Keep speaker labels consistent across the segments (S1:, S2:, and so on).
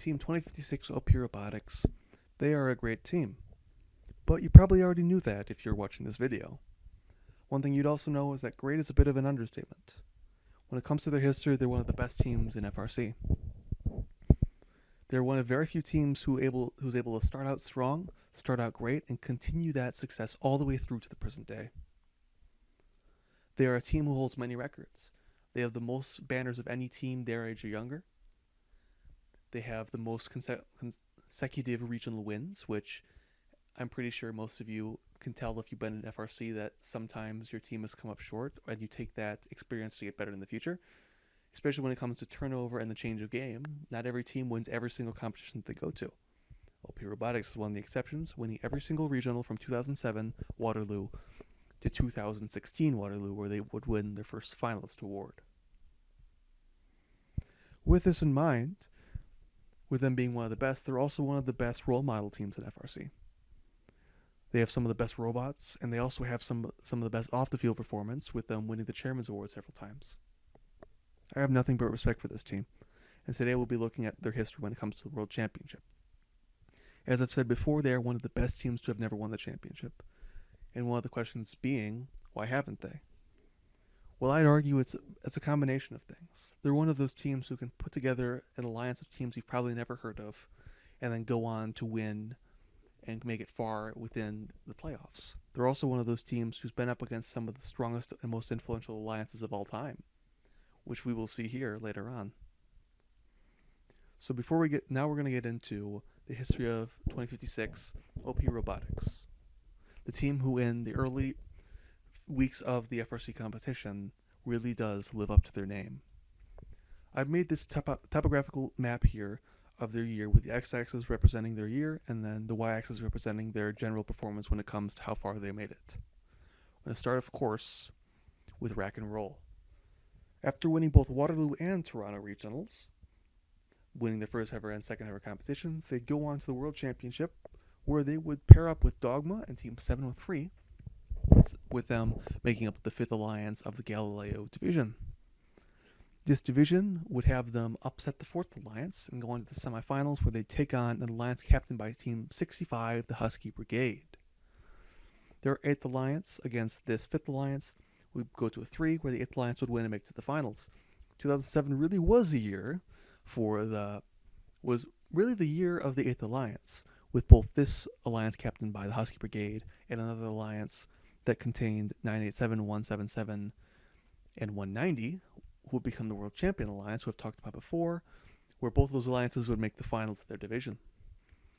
S1: Team 2056 OP Robotics. They are a great team. But you probably already knew that if you're watching this video. One thing you'd also know is that great is a bit of an understatement. When it comes to their history, they're one of the best teams in FRC. They're one of very few teams who's able to start out strong, start out great, and continue that success all the way through to the present day. They are a team who holds many records. They have the most banners of any team their age or younger. They have the most consecutive regional wins, which I'm pretty sure most of you can tell if you've been in FRC that sometimes your team has come up short, and you take that experience to get better in the future. Especially when it comes to turnover and the change of game, not every team wins every single competition that they go to. OP Robotics is one of the exceptions, winning every single regional from 2007 Waterloo to 2016 Waterloo, where they would win their first finalist award. With this in mind, with them being one of the best, they're also one of the best role model teams in FRC. They have some of the best robots, and they also have some of the best off-the-field performance, with them winning the Chairman's Award several times. I have nothing but respect for this team, and today we'll be looking at their history when it comes to the World Championship. As I've said before, they are one of the best teams to have never won the championship, and one of the questions being, why haven't they? Well, I'd argue it's a combination of things. They're one of those teams who can put together an alliance of teams you've probably never heard of, and then go on to win and make it far within the playoffs. They're also one of those teams who's been up against some of the strongest and most influential alliances of all time, which we will see here later on. So we're going to get into the history of 2056 OP Robotics, the team who in the early weeks of the FRC competition really does live up to their name. I've made this topographical map here of their year, with the x-axis representing their year and then the y-axis representing their general performance when it comes to how far they made it. I'm going to start, of course, with Rack and Roll. After winning both Waterloo and Toronto regionals, winning their first ever and second ever competitions, they'd go on to the World Championship, where they would pair up with Dogma and Team 703, with them making up the fifth alliance of the Galileo division. This division would have them upset the fourth alliance and go on to the semifinals, where they'd take on an alliance captained by Team 65, the Husky Brigade. Their eighth alliance against this fifth alliance would go to a 3, where the 8th alliance would win and make it to the finals. 2007 really was the year the year of the 8th alliance, with both this alliance captained by the Husky Brigade and another alliance that contained 987, 177, and 190, who would become the World Champion Alliance, who I've talked about before, where both of those alliances would make the finals of their division.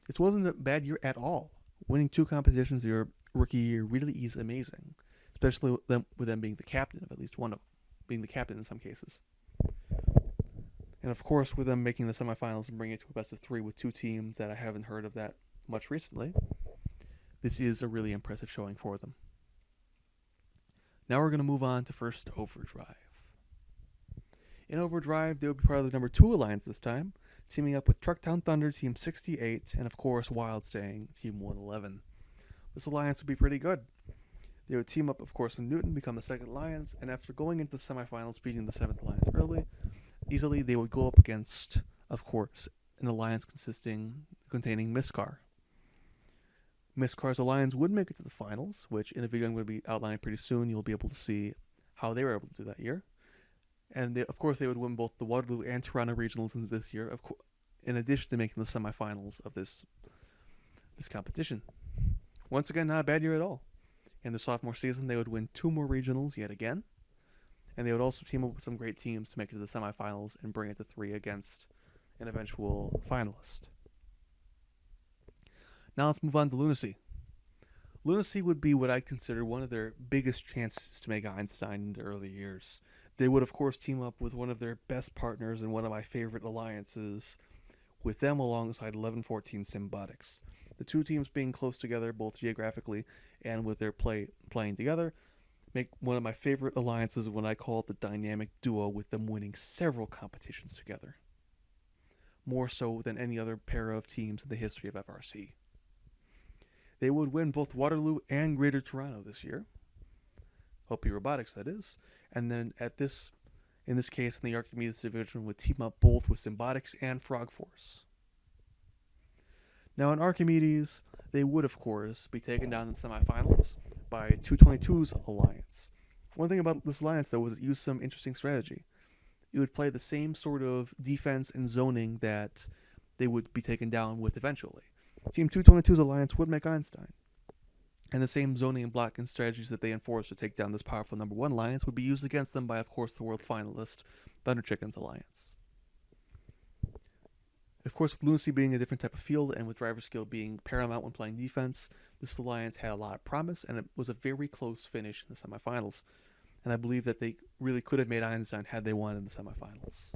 S1: This wasn't a bad year at all. Winning 2 competitions your rookie year really is amazing, especially with them being the captain of at least one of them, being the captain in some cases. And of course, with them making the semifinals and bringing it to a best of 3 with 2 teams that I haven't heard of that much recently, this is a really impressive showing for them. Now we're going to move on to first Overdrive. In Overdrive, they would be part of the number 2 alliance this time, teaming up with Trucktown Thunder, Team 68, and of course Wild Staying, Team 111. This alliance would be pretty good. They would team up, of course, in Newton, become the second alliance, and after going into the semifinals, beating the 7th alliance easily, they would go up against, of course, an alliance containing Miscar. Miscar's alliance would make it to the finals, which in a video I'm going to be outlining pretty soon, you'll be able to see how they were able to do that year. And of course, they would win both the Waterloo and Toronto regionals this year, in addition to making the semifinals of this competition. Once again, not a bad year at all. In the sophomore season, they would win 2 more regionals yet again, and they would also team up with some great teams to make it to the semifinals and bring it to 3 against an eventual finalist. Now let's move on to Lunacy. Lunacy would be what I'd consider one of their biggest chances to make Einstein in the early years. They would, of course, team up with one of their best partners and one of my favorite alliances, with them alongside 1114 Symbotics. The 2 teams being close together, both geographically and with their playing together, make one of my favorite alliances when I call it the dynamic duo, with them winning several competitions together. More so than any other pair of teams in the history of FRC. They would win both Waterloo and Greater Toronto this year. OP Robotics, that is. And then in this case, in the Archimedes division, would team up both with Symbotics and Frog Force. Now in Archimedes, they would of course be taken down in the semifinals by 222's alliance. One thing about this alliance though was it used some interesting strategy. It would play the same sort of defense and zoning that they would be taken down with eventually. Team 222's alliance would make Einstein. And the same zoning and blocking strategies that they enforced to take down this powerful number one alliance would be used against them by, of course, the world finalist, Thunder Chicken's alliance. Of course, with Lunacy being a different type of field and with driver skill being paramount when playing defense, this alliance had a lot of promise and it was a very close finish in the semifinals. And I believe that they really could have made Einstein had they won in the semifinals.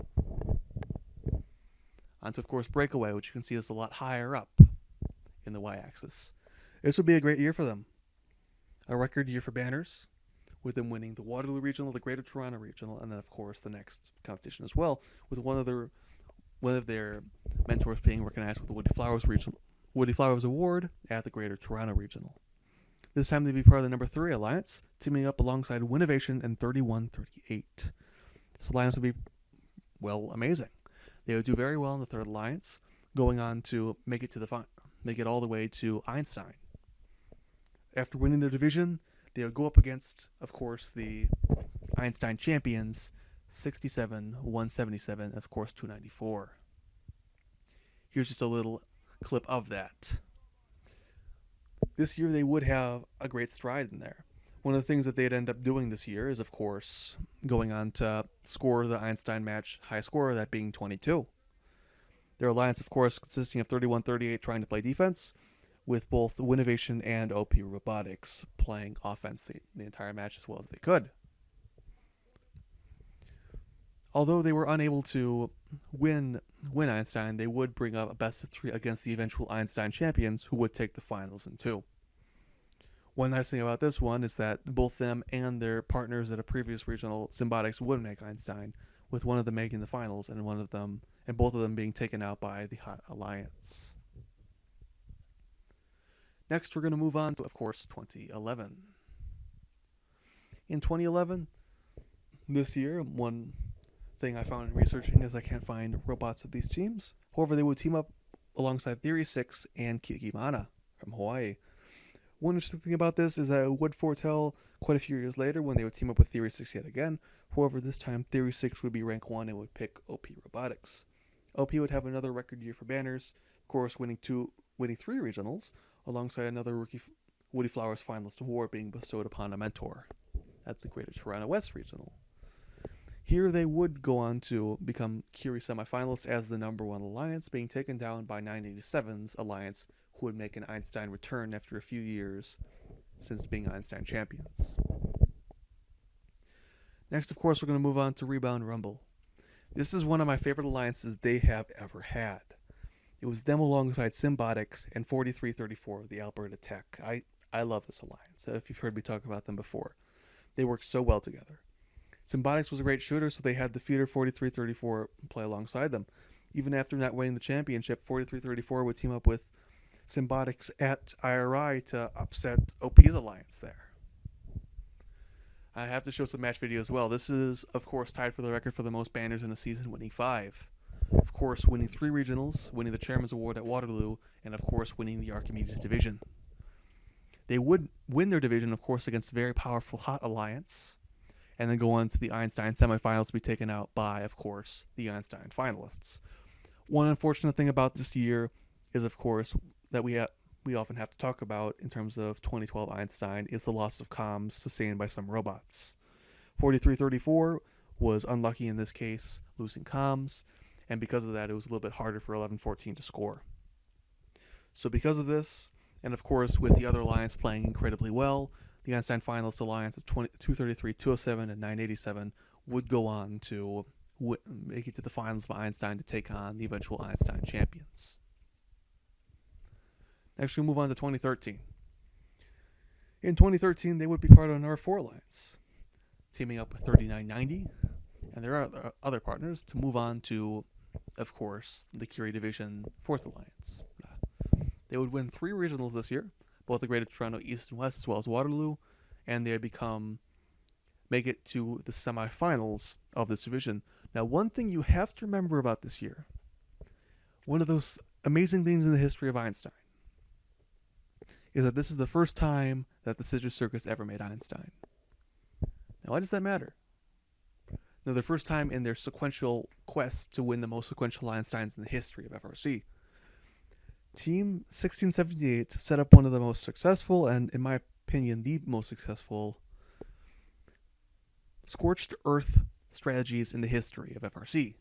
S1: On to, of course, Breakaway, which you can see is a lot higher up in the y-axis. This would be a great year for them. A record year for banners, with them winning the Waterloo Regional, the Greater Toronto Regional, and then, of course, the next competition as well, with one of their mentors being recognized with the Woody Flowers Award at the Greater Toronto Regional. This time they'd be part of the number 3 alliance, teaming up alongside Winnovation and 3138. This alliance would be, well, amazing. They would do very well in the third alliance, going on to make it all the way to Einstein. After winning their division, they would go up against, of course, the Einstein champions, 67, 177, and of course 294. Here's just a little clip of that. This year they would have a great stride in there. One of the things that they'd end up doing this year is, of course, going on to score the Einstein match high score, that being 22. Their alliance, of course, consisting of 3138 trying to play defense, with both Winnovation and OP Robotics playing offense the entire match as well as they could. Although they were unable to win Einstein, they would bring up a best of 3 against the eventual Einstein champions, who would take the finals in 2. One nice thing about this one is that both them and their partners at a previous regional, Symbiotics, would make Einstein, with one of them making the finals and both of them being taken out by the Hot Alliance. Next, we're going to move on to, of course, 2011. In 2011, this year, one thing I found in researching is I can't find robots of these teams. However, they would team up alongside Theory 6 and Kikimana from Hawaii. One interesting thing about this is that it would foretell quite a few years later when they would team up with Theory 6 yet again. However, this time Theory 6 would be rank 1 and would pick OP Robotics. OP would have another record year for banners, of course winning 3 regionals, alongside another rookie Woody Flowers finalist award being bestowed upon a mentor at the Greater Toronto West Regional. Here they would go on to become Curie semifinalists as the number 1 alliance, being taken down by 987's alliance, who would make an Einstein return after a few years since being Einstein champions. Next, of course, we're going to move on to Rebound Rumble. This is one of my favorite alliances they have ever had. It was them alongside Symbiotics and 4334, the Alberta Tech. I love this alliance, if you've heard me talk about them before. They work so well together. Symbiotics was a great shooter, so they had the feeder 4334 play alongside them. Even after not winning the championship, 4334 would team up with Symbiotics at IRI to upset OP's alliance there. I have to show some match video as well. This is, of course, tied for the record for the most banners in a season, winning 5. Of course, winning 3 regionals, winning the Chairman's Award at Waterloo, and of course, winning the Archimedes division. They would win their division, of course, against a very powerful Hot Alliance, and then go on to the Einstein semifinals to be taken out by, of course, the Einstein finalists. One unfortunate thing about this year is, of course, that we often have to talk about in terms of 2012 Einstein is the loss of comms sustained by some robots. 4334 was unlucky in this case, losing comms, and because of that, it was a little bit harder for 1114 to score. So because of this, and of course with the other alliance playing incredibly well, the Einstein finalist alliance of 233, 207, and 987 would go on to make it to the finals of Einstein to take on the eventual Einstein champions. Next, we'll move on to 2013. In 2013, they would be part of another 4 alliance, teaming up with 3990 and their other partners to move on to, of course, the Curie Division 4th alliance. They would win 3 regionals this year, both the Greater Toronto East and West as well as Waterloo, and they would make it to the semifinals of this division. Now, one thing you have to remember about this year, one of those amazing things in the history of Einstein is that this is the first time that the Citrus Circus ever made Einstein. Now, why does that matter? Now, the first time in their sequential quest to win the most sequential Einsteins in the history of FRC. Team 1678 set up one of the most successful, and in my opinion, the most successful scorched earth strategies in the history of FRC.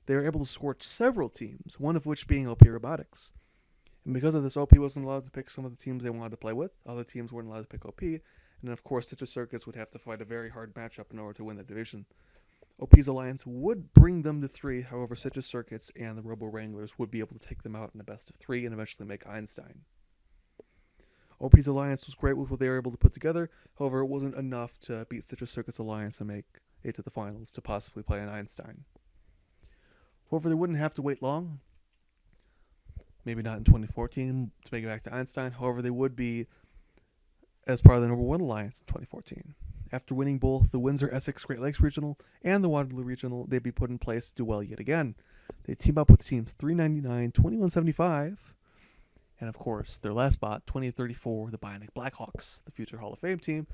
S1: They were able to scorch several teams, one of which being OP Robotics. And because of this, OP wasn't allowed to pick some of the teams they wanted to play with. Other teams weren't allowed to pick OP. And then, of course, Citrus Circus would have to fight a very hard matchup in order to win the division. OP's alliance would bring them to 3. However, Citrus Circuits and the Robo Wranglers would be able to take them out in a best of 3 and eventually make Einstein. OP's alliance was great with what they were able to put together. However, it wasn't enough to beat Citrus Circuits' alliance and make it to the finals to possibly play an Einstein. However, they wouldn't have to wait long. Maybe not in 2014 to make it back to Einstein. However, they would be as part of the number 1 alliance in 2014. After winning both the Windsor-Essex Great Lakes Regional and the Waterloo Regional, they'd be put in place to do well yet again. They'd team up with teams 399, 2175, and of course, their last spot, 2034, the Bionic Blackhawks, the future Hall of Fame team,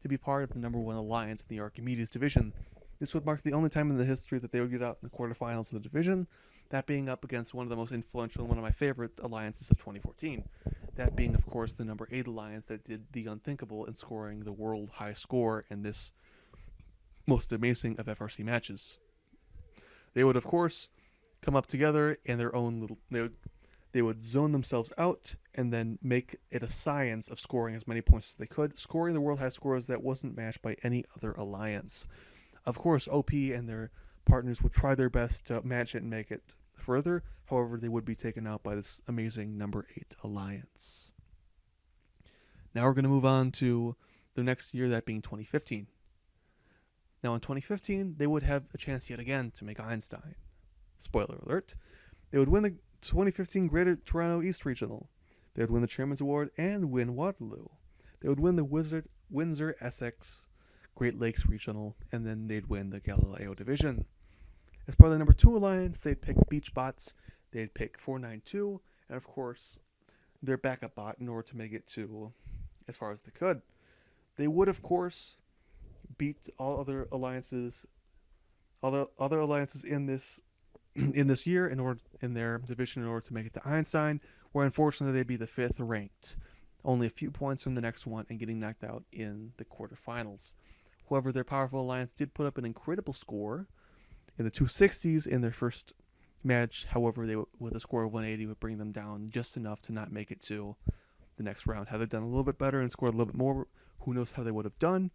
S1: to be part of the number 1 alliance in the Archimedes division. This would mark the only time in the history that they would get out in the quarterfinals of the division, that being up against one of the most influential and one of my favorite alliances of 2014. That being, of course, the number 8 alliance that did the unthinkable in scoring the world high score in this most amazing of FRC matches. They would, of course, come up together in their own little... They would zone themselves out and then make it a science of scoring as many points as they could, scoring the world high scores that wasn't matched by any other alliance. Of course, OP and their partners would try their best to match it and make it further. However, they would be taken out by this amazing number 8 alliance. Now we're going to move on to the next year, that being 2015. Now in 2015, they would have a chance yet again to make Einstein. Spoiler alert. They would win the 2015 Greater Toronto East Regional. They would win the Chairman's Award and win Waterloo. They would win the Windsor-Essex Great Lakes Regional, and then they'd win the Galileo Division. As part of the number 2 alliance, they'd pick Beach Bots, they'd pick 492, and of course, their backup bot in order to make it to as far as they could. They would, of course, beat all other alliances in this in this year in their division in order to make it to Einstein, where unfortunately they'd be the 5th ranked, only a few points from the next one and getting knocked out in the quarterfinals. However, their powerful alliance did put up an incredible score in the 260s in their first match. However, they with a score of 180 would bring them down just enough to not make it to the next round. Had they done a little bit better and scored a little bit more, who knows how they would have done.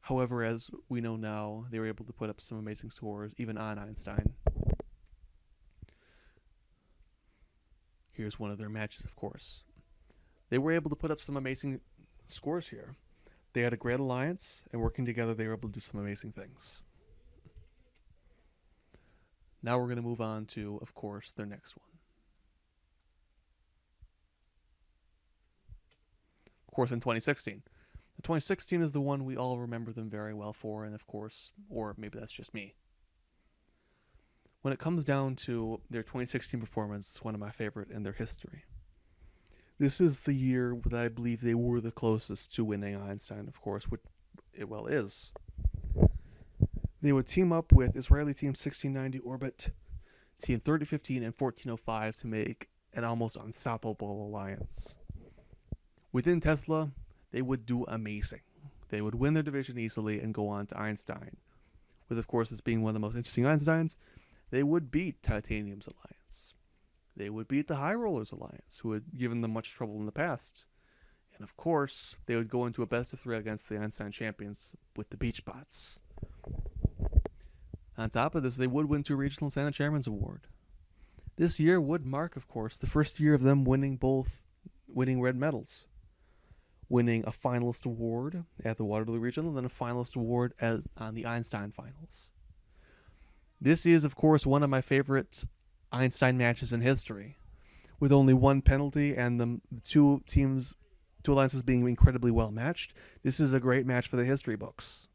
S1: However, as we know now, they were able to put up some amazing scores even on Einstein. Here's one of their matches, of course. They were able to put up some amazing scores here. They had a great alliance, and working together, they were able to do some amazing things. Now we're going to move on to, of course, their next one. Of course, in 2016. The 2016 is the one we all remember them very well for, and of course, or maybe that's just me. When it comes down to their 2016 performance, it's one of my favorite in their history. This is the year that I believe they were the closest to winning Einstein, of course, which it well is. They would team up with Israeli Team 1690 Orbit, Team 3015, and 1405 to make an almost unstoppable alliance. Within Tesla, they would do amazing. They would win their division easily and go on to Einstein. With, of course, this being one of the most interesting Einsteins, they would beat Titanium's alliance. They would beat the High Rollers alliance, who had given them much trouble in the past. And of course, they would go into a best of 3 against the Einstein champions with the Beach Bots. On top of this, they would win 2 regionals and a Chairman's Award. This year would mark, of course, the first year of them winning red medals. Winning a finalist award at the Waterloo Regional, and then a finalist award on the Einstein Finals. This is, of course, one of my favorite Einstein matches in history, with only one penalty and the two alliances being incredibly well matched. This is a great match for the history books.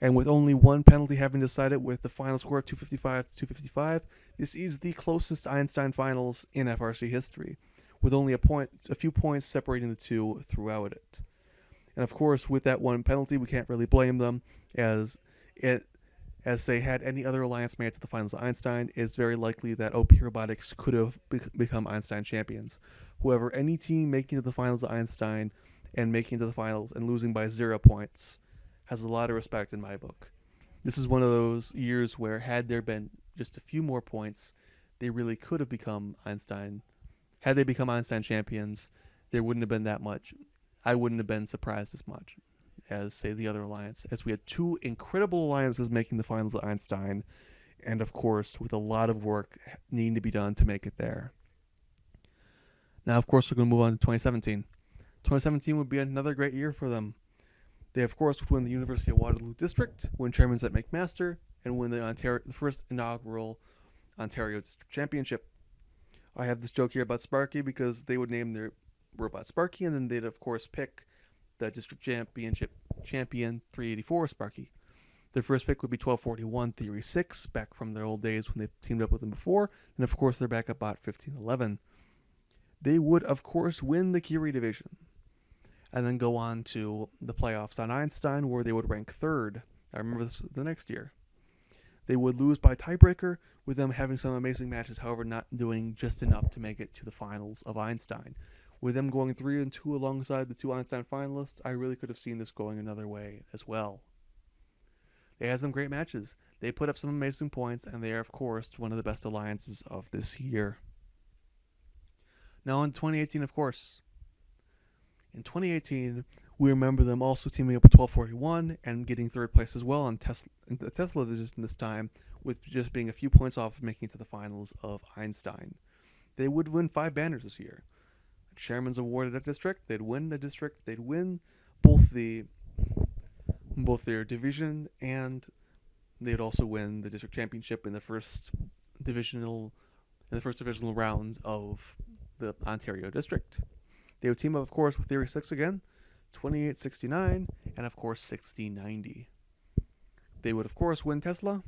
S1: And with only one penalty having decided with the final score of 255 to 255, this is the closest Einstein finals in FRC history, with only a few points separating the two throughout it. And of course, with that one penalty, we can't really blame them, as they had any other alliance made it to the finals of Einstein, it's very likely that OP Robotics could have become Einstein champions. However, any team making it to the finals of Einstein and making it to the finals and losing by 0 points has a lot of respect in my book. This is one of those years where, had there been just a few more points, they really could have become Einstein. Had they become Einstein champions, there wouldn't have been that much. I wouldn't have been surprised as much as, say, the other alliance, as we had two incredible alliances making the finals of Einstein, and of course, with a lot of work needing to be done to make it there. Now, of course, we're going to move on to 2017. 2017 would be another great year for them. They, of course, would win the University of Waterloo District, win Chairman's at McMaster, and win the first inaugural Ontario District Championship. I have this joke here about Sparky because they would name their robot Sparky, and then they'd, of course, pick the District Championship champion 384 Sparky. Their first pick would be 1241 Theory 6, back from their old days when they teamed up with them before, and of course their backup bot 1511. They would, of course, win the Curie division, and then go on to the playoffs on Einstein, where they would rank third. I remember this the next year. They would lose by tiebreaker, with them having some amazing matches, however not doing just enough to make it to the finals of Einstein. With them going 3-2 alongside the two Einstein finalists, I really could have seen this going another way as well. They had some great matches. They put up some amazing points, and they are, of course, one of the best alliances of this year. Now in 2018, of course. In 2018, we remember them also teaming up with 1241 and getting third place as well in the Tesla division this time, with just being a few points off of making it to the finals of Einstein. They would win 5 banners this year. Chairman's awarded a district, they'd win a district, they'd win both their division, and they'd also win the district championship in the first divisional rounds of the Ontario district. They would team up, of course, with Theory 6 again, 2869, and of course 6090. They would, of course, win Tesla,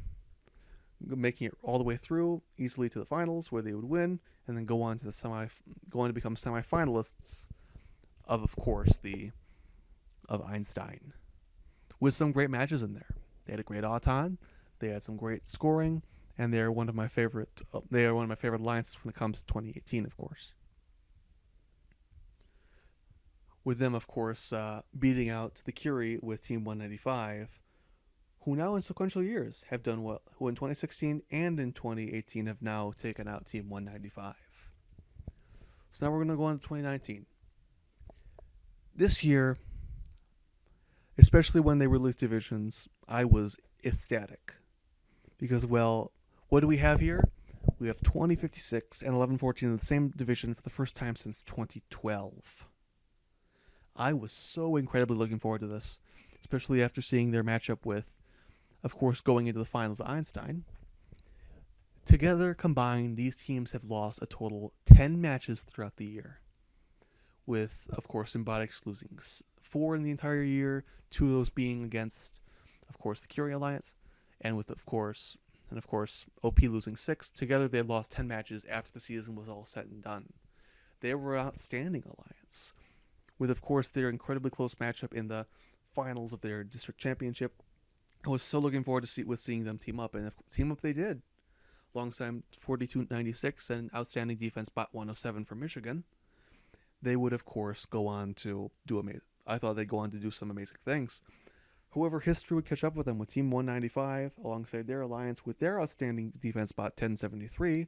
S1: making it all the way through easily to the finals, where they would win, and then go on to become semifinalists of course, of Einstein, with some great matches in there. They had a great Auton, they had some great scoring, and they are one of my favorite alliances when it comes to 2018, of course. With them, of course, beating out the Curie with Team 195, who now in sequential years have done well, who in 2016 and in 2018 have now taken out Team 195. So now we're going to go on to 2019. This year, especially when they released divisions, I was ecstatic. Because, well, what do we have here? We have 2056 and 1114 in the same division for the first time since 2012. I was so incredibly looking forward to this, especially after seeing their matchup with, of course, going into the finals of Einstein. Together, combined, these teams have lost a total 10 matches throughout the year, with, of course, Symbotics losing 4 in the entire year, 2 of those being against, of course, the Curie Alliance, and of course, OP losing 6. Together, they had lost 10 matches after the season was all said and done. They were an outstanding alliance, with, of course, their incredibly close matchup in the finals of their district championship. I was so looking forward to seeing them team up, and team up they did, alongside 4296 and outstanding defense bot 107 from Michigan. They would, of course, go on to do amazing. I thought they'd go on to do some amazing things. However, history would catch up with them, with Team 195, alongside their alliance with their outstanding defense bot 1073,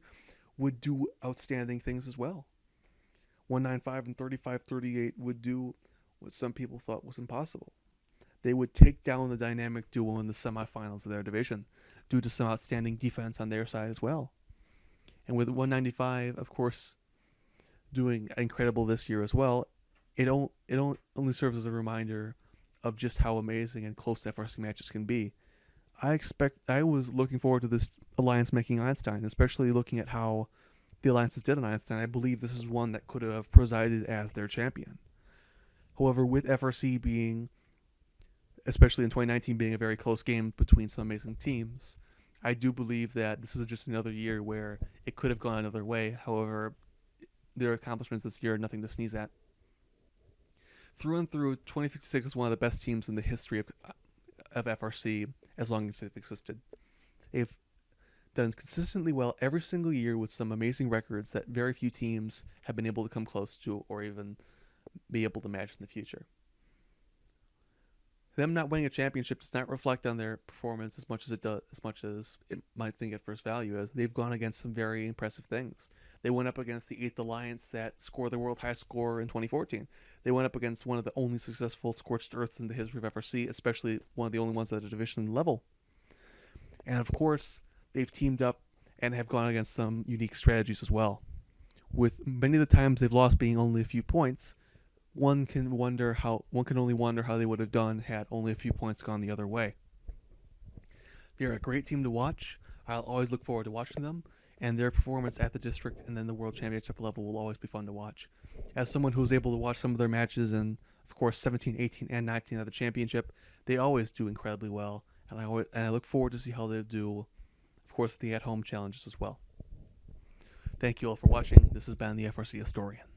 S1: would do outstanding things as well. 195 and 3538 would do what some people thought was impossible. They would take down the dynamic duo in the semifinals of their division, due to some outstanding defense on their side as well. And with 195, of course, doing incredible this year as well, it only serves as a reminder of just how amazing and close FRC matches can be. I was looking forward to this alliance making Einstein, especially looking at how the alliances did on Einstein. I believe this is one that could have presided as their champion. However, with FRC being especially in 2019 being a very close game between some amazing teams. I do believe that this is just another year where it could have gone another way. However, their accomplishments this year are nothing to sneeze at. Through and through, 2056 is one of the best teams in the history of FRC as long as they've existed. They've done consistently well every single year with some amazing records that very few teams have been able to come close to or even be able to match in the future. Them not winning a championship does not reflect on their performance as much as it might think at first value, as they've gone against some very impressive things. They went up against the 8th Alliance that scored the world high score in 2014. They went up against one of the only successful Scorched Earths in the history of FRC, especially one of the only ones at a division level. And of course, they've teamed up and have gone against some unique strategies as well. With many of the times they've lost being only a few points, one can only wonder how they would have done had only a few points gone the other way. They're a great team to watch. I'll always look forward to watching them, and their performance at the district and then the world championship level will always be fun to watch. As someone who was able to watch some of their matches in, of course, 17, 18, and 19 at the championship, they always do incredibly well, and I look forward to see how they do, of course, the at-home challenges as well. Thank you all for watching. This has been the FRC Historian.